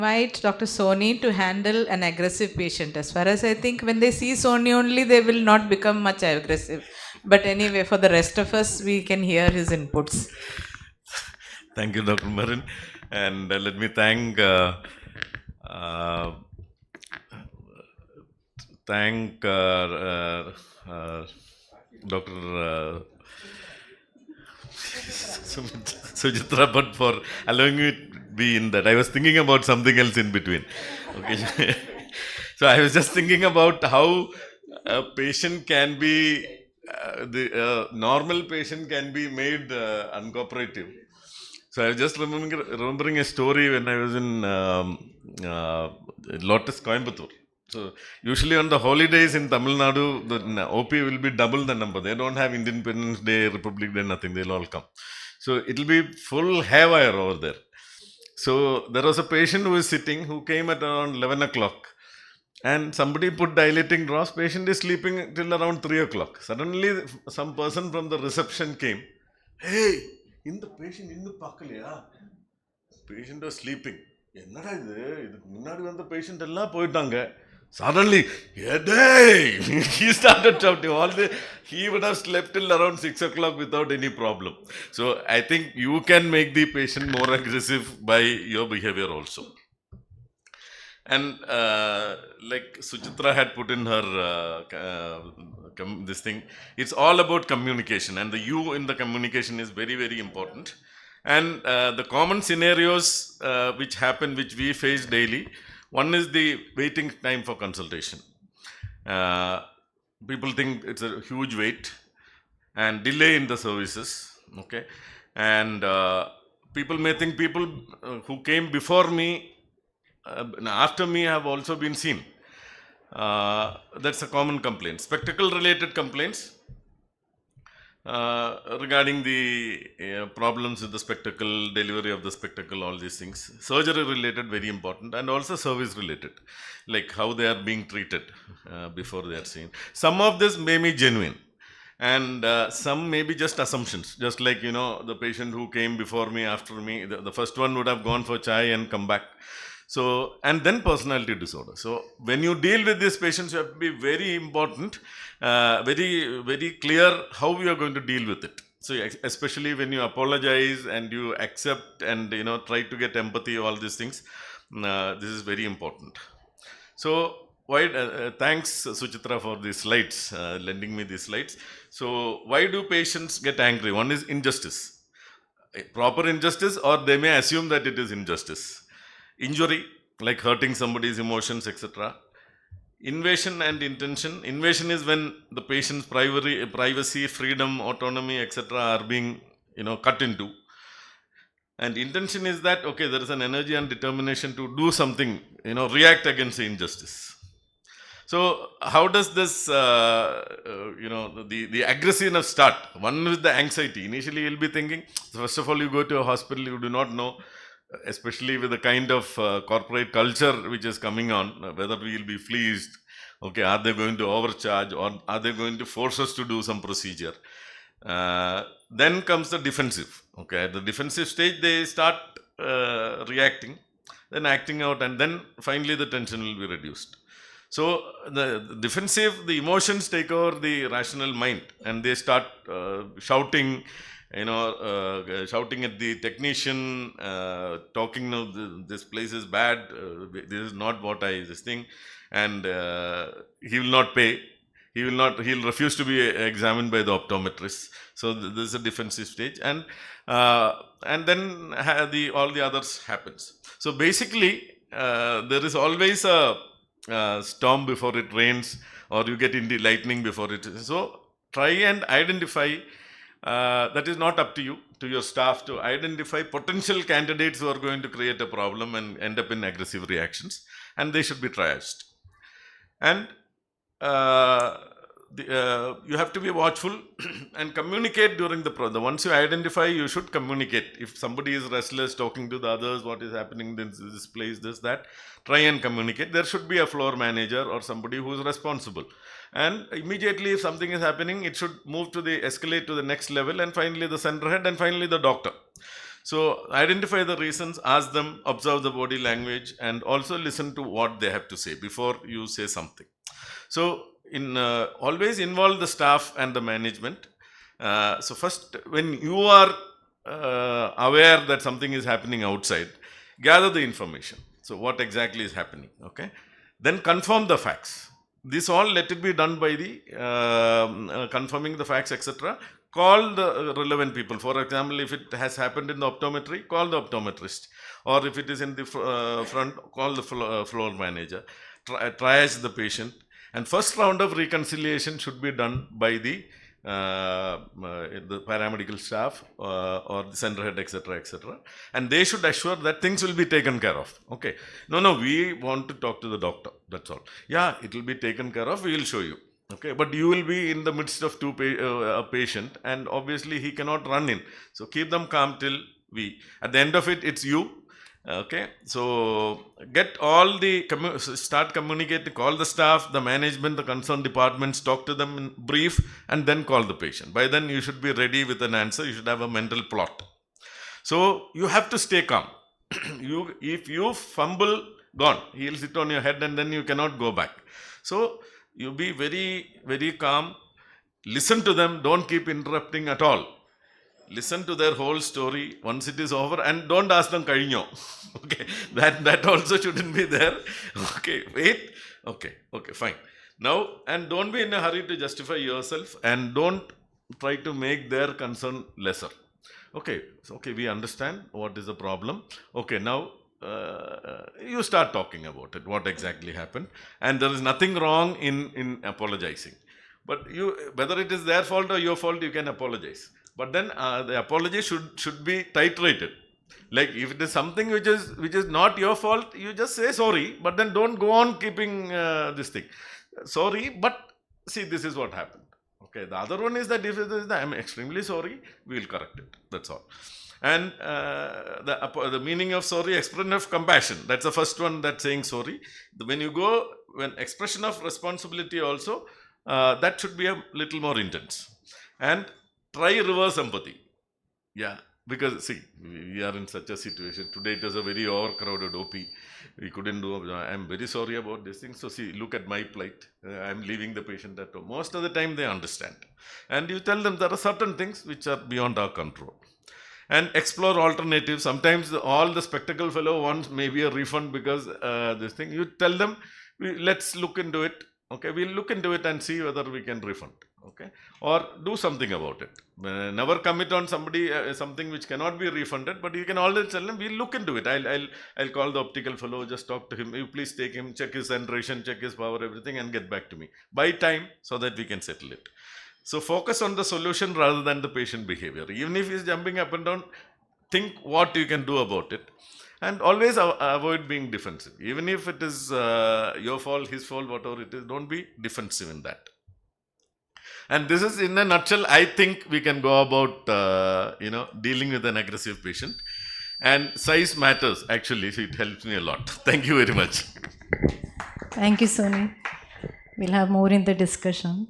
Invite Dr. Sony to handle an aggressive patient. As far as I think, when they see Sony only, they will not become much aggressive. But anyway, for the rest of us, we can hear his inputs. Thank you, Dr. Marin. And let me uh, thank Dr. Sujitra Bhatt for allowing me to be in that. I was thinking about something else in between. Okay. So I was just thinking about how a patient can be, the normal patient can be made uncooperative. So I was just remembering a story when I was in Lotus Coimbatore. So usually on the holidays in Tamil Nadu, the OP will be double the number. They don't have Independence Day, Republic Day, nothing. They'll all come. So it will be full haywire over there. So there was a patient who was sitting who came at around 11 o'clock. And somebody put dilating drops. Patient is sleeping till around 3 o'clock. Suddenly, some person from the reception came. Hey, in the patient இன்னும் பார்க்கலையா? Patient was sleeping. என்னடா இது? இதுக்கு முன்னாடி வந்த patient எல்லாம் போயிட்டாங்க. Suddenly, he started shouting. He would have slept till around 6 o'clock without any problem. So I think you can make the patient more aggressive by your behavior also. And like Suchitra had put in her this thing, it's all about communication, and the you in the communication is very, very important. And the common scenarios which happen, which we face daily, one is the waiting time for consultation. People think it's a huge wait and delay in the services, okay? And people may think people who came before me, after me have also been seen. That's a common complaint. Spectacle related complaints regarding the problems with the spectacle, delivery of the spectacle, all these things. Surgery related, very important, and also service related, like how they are being treated before they are seen. Some of this may be genuine, and some may be just assumptions, just like the patient who came before me, after me, the first one would have gone for chai and come back. So, and then personality disorder. So when you deal with these patients, you have to be very important, very, very clear how you are going to deal with it. So especially when you apologize and you accept and try to get empathy, all these things, this is very important. So why thanks Suchitra for these slides, lending me these slides. So why do patients get angry? One is injustice, proper injustice, or they may assume that it is injustice. Injury, like hurting somebody's emotions, etc. Invasion and intention. Invasion is when the patient's privacy, freedom, autonomy, etc. are being cut into. And intention is that, okay, there is an energy and determination to do something, react against the injustice. So how does this, the aggressiveness start? One is the anxiety. Initially, you'll be thinking, first of all, you go to a hospital, you do not know, especially with the kind of corporate culture which is coming on, whether we will be fleeced, okay, are they going to overcharge, or are they going to force us to do some procedure? Then comes the defensive. Okay, at the defensive stage, they start reacting, then acting out, and then finally the tension will be reduced. So the defensive, the emotions take over the rational mind, and they start shouting, shouting at the technician, talking, this place is bad, this is not what this thing, and he will not pay, he'll refuse to be examined by the optometrist. So this is a defensive stage, and then all the others happens. So basically, there is always a storm before it rains, or you get into lightning before it. So try and identify. That is not up to you, to your staff, to identify potential candidates who are going to create a problem and end up in aggressive reactions, and they should be triaged. And you have to be watchful and communicate during the once you identify, you should communicate. If somebody is restless, talking to the others, what is happening in this place, this, that, try and communicate. There should be a floor manager or somebody who is responsible. And immediately, if something is happening, it should escalate to the next level, and finally the center head, and finally the doctor. So identify the reasons, ask them, observe the body language, and also listen to what they have to say before you say something. So always involve the staff and the management. So first, when you are aware that something is happening outside, gather the information. So what exactly is happening? Okay, then confirm the facts. This all let it be done by the confirming the facts, etc. Call the relevant people. For example, if it has happened in the optometry, call the optometrist, or if it is in the front, call the floor manager. Triage the patient, and first round of reconciliation should be done by the paramedical staff or the center head, etc., etc., and they should assure that things will be taken care of. Okay, no, we want to talk to the doctor, that's all. Yeah, it will be taken care of, we will show you. Okay, but you will be in the midst of a patient, and obviously he cannot run in, so keep them calm till at the end of it, it's you. Okay, so get all the start communicating, call the staff, the management, the concerned departments, talk to them in brief, and then call the patient. By then you should be ready with an answer. You should have a mental plot. So you have to stay calm. If you fumble, gone, he'll sit on your head and then you cannot go back. So you be very, very calm. Listen to them, don't keep interrupting at all. Listen to their whole story once it is over, and don't ask them kainyo. Okay, that also shouldn't be there. Okay, wait. Okay, fine. Now, and don't be in a hurry to justify yourself, and don't try to make their concern lesser. Okay, so we understand what is the problem. Okay, now you start talking about it, what exactly happened, and there is nothing wrong in apologizing. But whether it is their fault or your fault, you can apologize. But then the apology should be titrated. Like if it is something which is not your fault, you just say sorry, but then don't go on keeping this thing. Sorry, but see, this is what happened. Okay, the other one is that if it is I'm extremely sorry, we will correct it. That's all. And the meaning of sorry, expression of compassion. That's the first one, that saying sorry. When expression of responsibility also, that should be a little more intense. And try reverse empathy. Yeah, because see, we are in such a situation. Today it was a very overcrowded OP. We couldn't do, I'm very sorry about this thing. So see, look at my plight. I'm leaving the patient at home. Most of the time they understand. And you tell them there are certain things which are beyond our control. And explore alternatives. Sometimes all the spectacle fellow wants maybe a refund because this thing. You tell them, let's look into it. Okay, we'll look into it and see whether we can refund. Okay, or do something about it. Never commit on somebody something which cannot be refunded, but you can always tell them, we'll look into it. I'll call the optical fellow, just talk to him. You please take him, check his centration, check his power, everything, and get back to me. Buy time so that we can settle it. So focus on the solution rather than the patient behavior. Even if he's jumping up and down, think what you can do about it. And always avoid being defensive. Even if it is your fault, his fault, whatever it is, don't be defensive in that. And this is, in a nutshell, I think we can go about, dealing with an aggressive patient. And size matters, actually, so it helps me a lot. Thank you very much. Thank you, Sony. We'll have more in the discussion.